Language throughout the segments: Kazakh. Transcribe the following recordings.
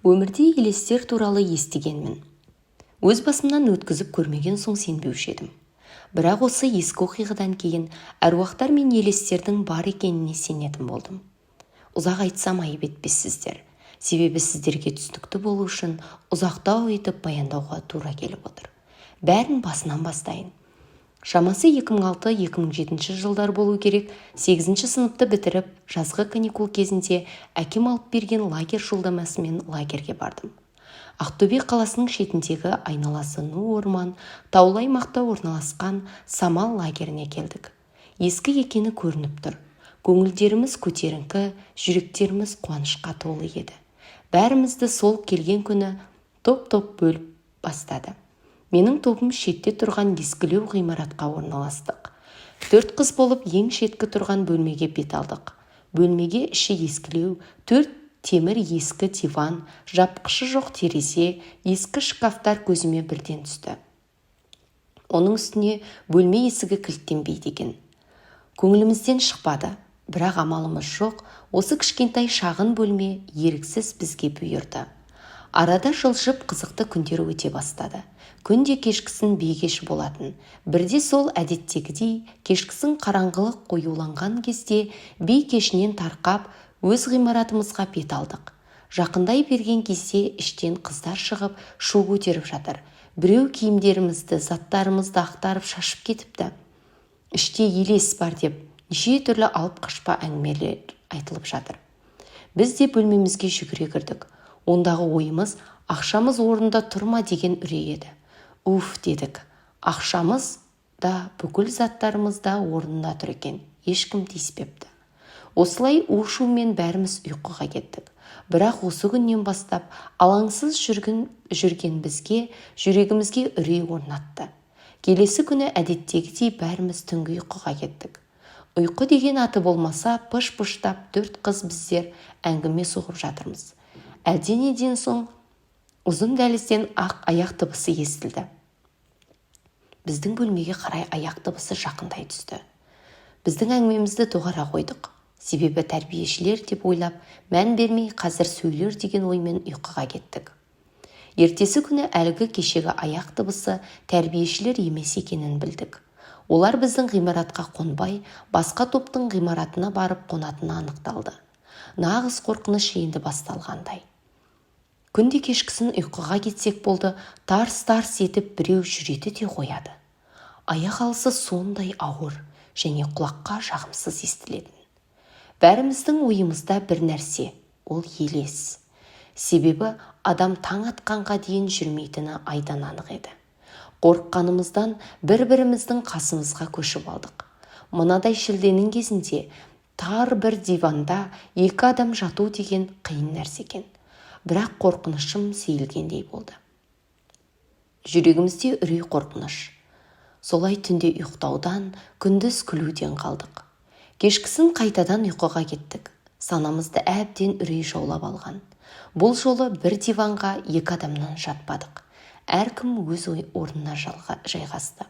Өмірде елестер туралы естігенмін. Өз басымнан өткізіп көрмеген соң сенбеуші едім. Бірақ осы ескі оқиғадан кейін әруақтар мен елестердің бар екеніне сенетін болдым. Ұзақ айтсам айып етпессіздер. Себебі сіздерге түсінікті болу үшін ұзақтау етіп баяндауға тура келіп отыр. Бәрін басынан бастайын. Шамасы 2006-2007 жылдар болу керек. 8-ші сыныпты бітіріп, жазғы каникул кезінде әкем алып берген лагерь жолдамасымен лагерьге бардым. Ақтөбе қаласының шетіндегі айналасы ну орман, таулы аймақта орналасқан Самал лагеріне келдік. Ескі екені көрініп тұр. Көңілдеріміз көтеріңкі, жүректеріміз қуанышқа толы еді. Бәрімізді сол келген күні топ-топ бөліп бастады. Менің тобым шетте тұрған ескілеу ғимаратқа орналастық. 4 қыз болып ең шеткі тұрған бөлмеге бет алдық. Бөлмеге іші ескілеу, 4 темір ескі диван, жапқышы жоқ терезе, ескі шкафтар көзіме бірден түсті. Оның үстіне бөлме есігі кілттенбейді екен. Көңілімізден шықпады, бірақ амалымыз жоқ. Осы кішкентай шағын бөлме еріксіз бізге бұйырды. Арада жылжып қызықты күндер өте бастады. Күнде кешкісін би кеші болатын. Бірде сол әдеттегідей кешкісін қараңғылық қоюланған кезде би кешінен тарқап өз ғимаратымызға бет алдық. Жақындай берген кезде іштен қыздар шығып шу көтеріп жатыр. Біреу киімдерімізді, заттарымызды ақтарып шашып кетіпті. Іште елес бар деп неше түрлі алып қашпа әңгімелер айтылып жатыр. Біз де бөлмемізге жүгіре кірдік. Ондағы ойымыз ақшамыз орнында тұрма деген үрей еді. Уф дедік, ақшамыз да бүкіл заттарымыз да орнында тұр екен, ешкім тиіспепті. Осылай у-шумен бәріміз ұйқыға кеттік. Бірақ осы күннен бастап алаңсыз жүрген бізге жүрегімізге үрей орнатты. Келесі күні әдеттегідей бәріміз түнгі ұйқыға кеттік. Ұйқы деген аты болмаса пыш-пыштап 4 қыз біздер әңгіме соғып жатырмыз. Әлденеден соң ұзын дәлізден аяқ дыбысы естілді. Біздің бөлмеге қарай аяқ дыбысы жақындай түсті. Біздің әңгімемізді доғара қойдық. Себебі тәрбиешілер деп ойлап, мән бермей қазір сөйлер деген оймен ұйқыға кеттік. Ертесі күні әлгі кешегі аяқ дыбысы тәрбиешілер емес екенін білдік. Олар біздің ғимаратқа қонбай, басқа топтың ғимаратына барып қонатыны анықталды. Нағыз қорқыныш енді басталғандай. Күнде кешкісін ұйқыға кетсек болды, тарс-тарс етіп біреу жүреді де қояды. Аяқ алысы сондай ауыр және құлаққа жағымсыз естілетін. Бәріміздің ойымызда бір нәрсе, ол елес. Себебі адам таң атқанға дейін жүрмейтіні айдан анық еді. Қорыққанымыздан бір-біріміздің қасымызға көшіп алдық. Мынадай шілденің кезінде тар бір диванда 2 адам жату деген қиын нәрсе екен. Бірақ қорқынышым сейілгендей болды. Жүрегімізде үрей қорқыныш. Солай түнде ұйықтаудан, күндіз күлуден қалдық. Кешкісін қайтадан ұйқыға кеттік. Санамызды әбден үрей жаулап алған. Бұл жолы бір диванға 2 адамнан жатпадық. Әркім өз орнына жайғасты.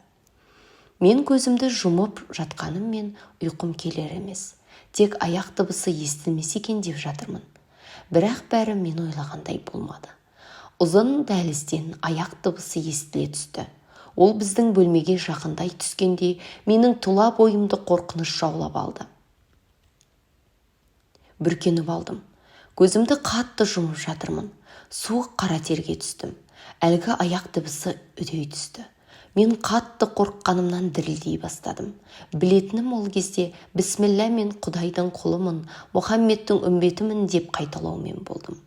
Мен көзімді жұмып жатқаныммен ұйқым келер емес. Тек аяқ дыбысы естілмесе екен деп жатырмын. Бірақ бәрі мен ойлағандай болмады. Ұзын дәлізден аяқ дыбысы естіле түсті. Ол біздің бөлмеге жақындай түскенде менің тұла бойымды қорқыныш жаулап алды. Бүркеніп алдым. Көзімді қатты жұмып жатырмын. Суық қара терге түстім. Әлгі аяқ дыбысы үдей түсті. Мен қатты қорыққанымнан дірілдей бастадым. Білетінім ол кезде бісміллә мен Құдайдың құлымын, Мұхаммедтің үмбетімін деп қайталаумен болдым.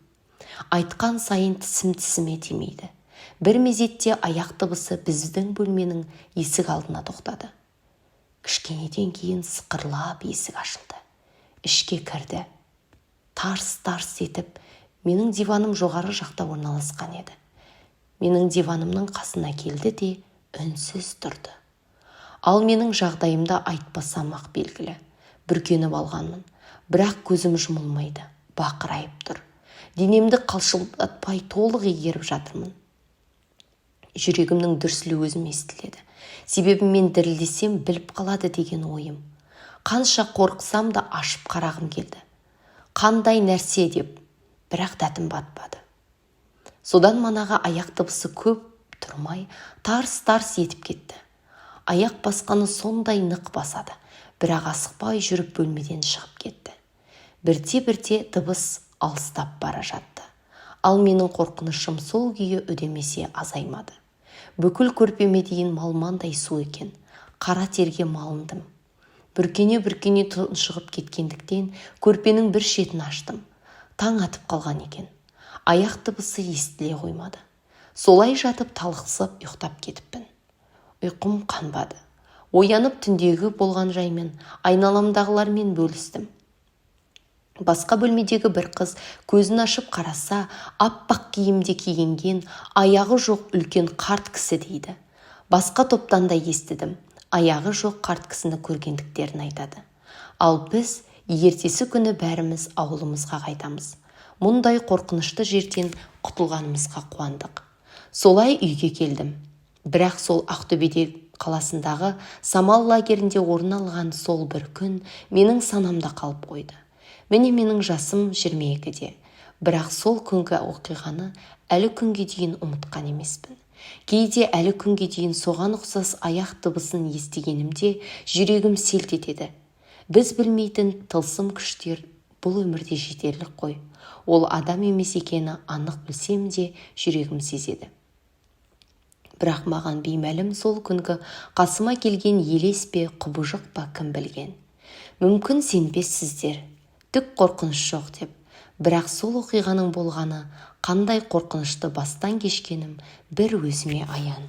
Айтқан сайын тісіме тимейді. Бір мезетте аяқ дыбысы біздің бөлменің есік алдына тоқтады. Кішкенеден кейін сықырлап есік ашылды. Ішке кірді. Тарс-тарс етіп, менің диваным жоғары жақта орналасқан еді. Менің диванымның қасына келді де үнсіз тұрды. Ал менің жағдайымда айтпасам ақ белгілі. Бүркеніп алғанмын, бірақ көзім жұмылмайды, бақырайып тұр. Денемді қалшылдатпай толық егеріп жатырмын. Жүрегімнің дүрсілі өзім естіледі. Себебі мен дірілдесем біліп қалады деген ойым. Қанша қорқсам да ашып қарағым келді. Қандай нәрсе деп, бірақ дәтім батпады. Содан манаға аяқ дыбысы көп тұрмай тарс-тарс етіп кетті. Аяқ басқаны сондай нық басады, бірақ асықпай жүріп бөлмеден шығып кетті. Бірте-бірте дыбыс алыстап бара жатты. Ал менің қорқынышым сол күйі үдемесе азаймады. Бүкіл көрпеме дейін малмандай су екен. Қара терге малындым. Бүркене-бүркене тұншығып кеткендіктен көрпенің бір шетін аштым. Таң атып қалған екен. Аяқ дыбысы естіле қоймады. Солай жатып талықсып ұйықтап кетіппін. Ұйқым қанбады. Оянып түндегі болған жаймен айналамдағылармен бөлістім. Басқа бөлмедегі бір қыз көзін ашып қараса, аппақ киімде киінген, аяғы жоқ үлкен қарт кісі дейді. Басқа топтан да естідім. Аяғы жоқ қарт кісіні көргендіктерін айтады. Ал біз ертесі күні бәріміз ауылымызға қайтамыз. Мұндай қорқынышты жерден құтылғанымызға қуандық. Солай үйге келдім. Бірақ сол Ақтөбеде қаласындағы Самал лагерінде орын алған сол бір күн менің санамда қалып қойды. Міне менің жасым 22-де. Бірақ сол күнгі оқиғаны әлі күнге дейін ұмытқан емеспін. Кейде әлі күнге дейін соған ұқсас аяқ дыбысын естігенімде жүрегім селт етеді. Біз білмейтін тылсым күштер бұл өмірде жетерлік қой. Ол адам емес екені анық білсем де жүрегім сезеді. Бірақ маған беймәлім сол күнгі қасыма келген елес пе, құбыжық па кім білген. Мүмкін сенбессіздер, түк қорқыныш жоқ деп. Бірақ сол оқиғаның болғаны, қандай қорқынышты бастан кешкенім бір өзіме аян.